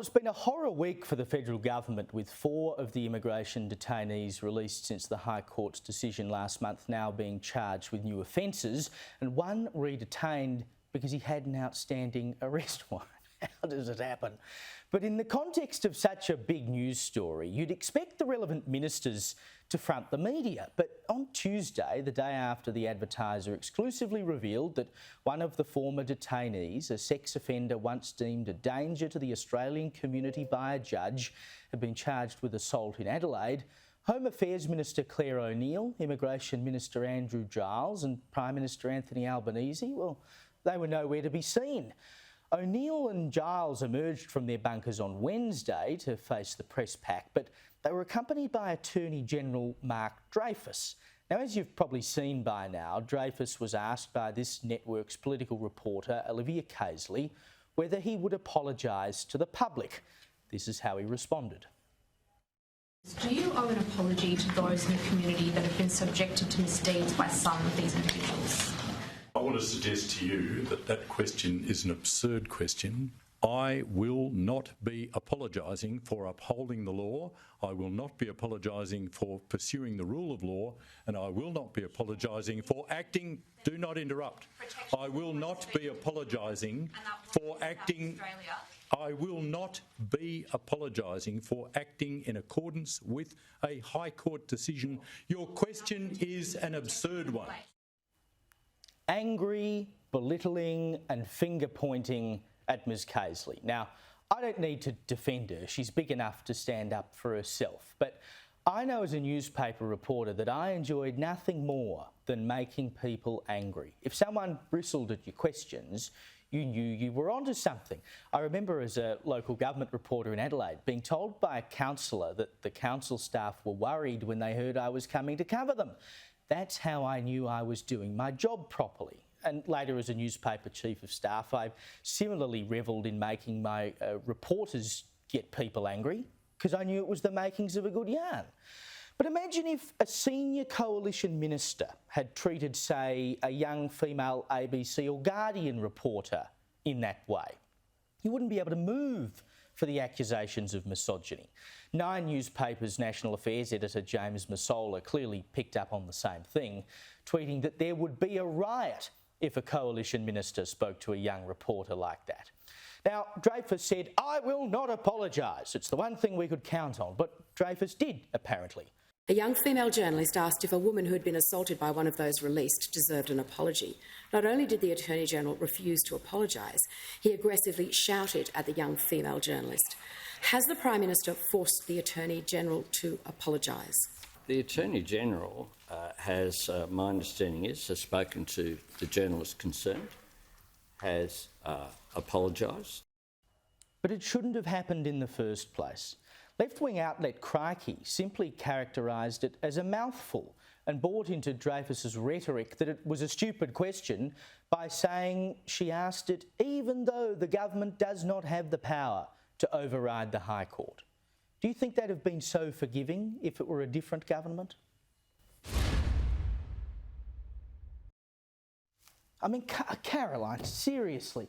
it's been a horror week for the federal government, with 4 of the immigration detainees released since the High Court's decision last month now being charged with new offences, and 1 re-detained because he had an outstanding arrest warrant. How does it happen? But in the context of such a big news story, you'd expect the relevant ministers to front the media. But on Tuesday, the day after the Advertiser exclusively revealed that one of the former detainees, a sex offender once deemed a danger to the Australian community by a judge, had been charged with assault in Adelaide, Home Affairs Minister Claire O'Neill, Immigration Minister Andrew Giles and Prime Minister Anthony Albanese, well, they were nowhere to be seen. O'Neill and Giles emerged from their bunkers on Wednesday to face the press pack, but they were accompanied by Attorney General Mark Dreyfus. Now, as you've probably seen by now, Dreyfus was asked by this network's political reporter, Olivia Caisley, whether he would apologise to the public. This is how he responded. Do you owe an apology to those in the community that have been subjected to misdeeds by some of these individuals? I want to suggest to you that that question is an absurd question. I will not be apologising for upholding the law. I will not be apologising for pursuing the rule of law, and I will not be apologising for acting. Do not interrupt. I will not be apologising for acting. I will not be apologising for acting in accordance with a High Court decision. Your question is an absurd one. Angry, belittling and finger-pointing at Ms Caisley. Now, I don't need to defend her. She's big enough to stand up for herself. But I know as a newspaper reporter that I enjoyed nothing more than making people angry. If someone bristled at your questions, you knew you were onto something. I remember as a local government reporter in Adelaide being told by a councillor that the council staff were worried when they heard I was coming to cover them. That's how I knew I was doing my job properly. And later as a newspaper chief of staff, I similarly revelled in making my reporters get people angry because I knew it was the makings of a good yarn. But imagine if a senior coalition minister had treated, say, a young female ABC or Guardian reporter in that way. You wouldn't be able to move for the accusations of misogyny. Nine newspapers' national affairs editor James Massola clearly picked up on the same thing, tweeting that there would be a riot if a coalition minister spoke to a young reporter like that. Now, Dreyfus said, "I will not apologise." It's the one thing we could count on, but Dreyfus did, apparently. A young female journalist asked if a woman who had been assaulted by one of those released deserved an apology. Not only did the Attorney-General refuse to apologise, he aggressively shouted at the young female journalist. Has the Prime Minister forced the Attorney-General to apologise? The Attorney-General my understanding is, has spoken to the journalist concerned, has apologised. But it shouldn't have happened in the first place. Left-wing outlet Crikey simply characterised it as a mouthful and bought into Dreyfus's rhetoric that it was a stupid question by saying she asked it even though the government does not have the power to override the High Court. Do you think they'd have been so forgiving if it were a different government? I mean, Caroline, seriously,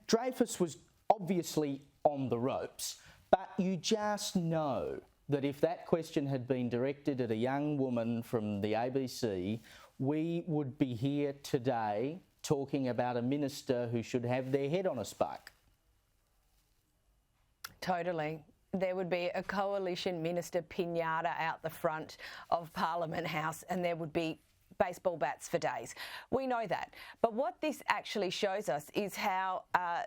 Dreyfus was obviously on the ropes, but you just know that if that question had been directed at a young woman from the ABC, we would be here today talking about a minister who should have their head on a spike. Totally. There would be a coalition minister pinata out the front of Parliament House and there would be baseball bats for days. We know that. But what this actually shows us is how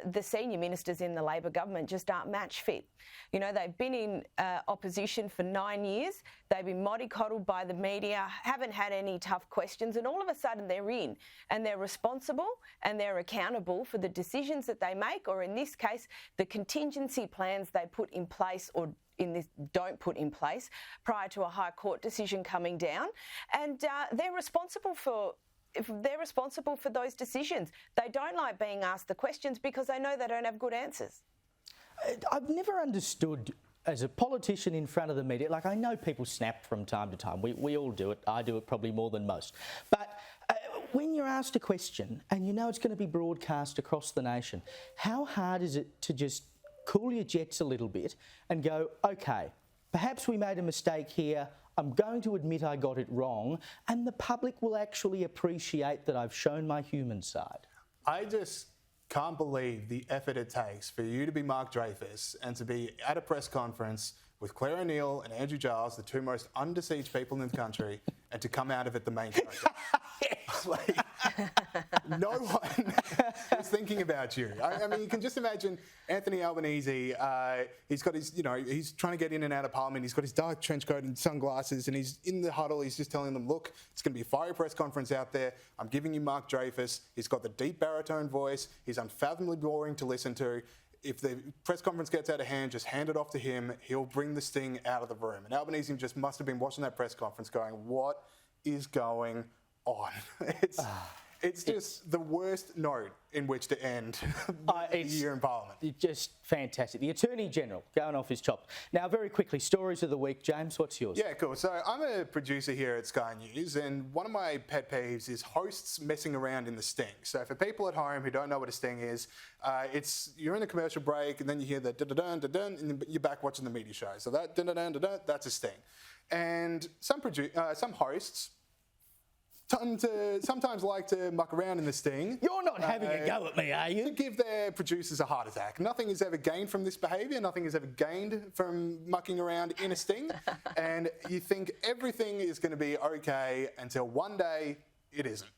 the senior ministers in the Labor government just aren't match fit. You know, they've been in opposition for 9 years. They've been mollycoddled by the media, haven't had any tough questions, and all of a sudden they're in and they're responsible and they're accountable for the decisions that they make, or in this case, the contingency plans they put in place or don't put in place prior to a High Court decision coming down, and they're responsible for those decisions. They don't like being asked the questions because they know they don't have good answers. I've never understood, as a politician in front of the media, like I know people snap from time to time. We all do it. I do it probably more than most. But when you're asked a question and you know it's going to be broadcast across the nation, how hard is it to just cool your jets a little bit and go, okay, perhaps we made a mistake here. I'm going to admit I got it wrong, and the public will actually appreciate that I've shown my human side. I just can't believe the effort it takes for you to be Mark Dreyfus and to be at a press conference with Claire O'Neill and Andrew Giles, the two most under-siege people in the country, and to come out of it the main character. Like, no one was thinking about you. I mean, you can just imagine Anthony Albanese. He's got his, he's trying to get in and out of Parliament. He's got his dark trench coat and sunglasses, and he's in the huddle. He's just telling them, look, it's going to be a fiery press conference out there. I'm giving you Mark Dreyfus. He's got the deep baritone voice. He's unfathomably boring to listen to. If the press conference gets out of hand, just hand it off to him. He'll bring the sting out of the room. And Albanese just must have been watching that press conference going, what is going on? It's just the worst note in which to end the year in Parliament. It's just fantastic. The Attorney General going off his chops. Now, very quickly, stories of the week. James, what's yours? Yeah, cool. So I'm a producer here at Sky News, and one of my pet peeves is hosts messing around in the sting. So for people at home who don't know what a sting is, you're in a commercial break, and then you hear the dun-dun, dun-dun, and you're back watching the media show. So that dun-dun, dun-dun, that's a sting. And some hosts sometimes like to muck around in the sting. You're not having a go at me, are you? To give their producers a heart attack. Nothing is ever gained from this behaviour. Nothing is ever gained from mucking around in a sting. And you think everything is going to be okay until one day it isn't.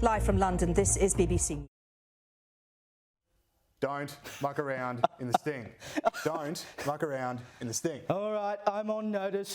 Live from London, this is BBC. Don't muck around in the sting. Don't muck around in the sting. All right, I'm on notice.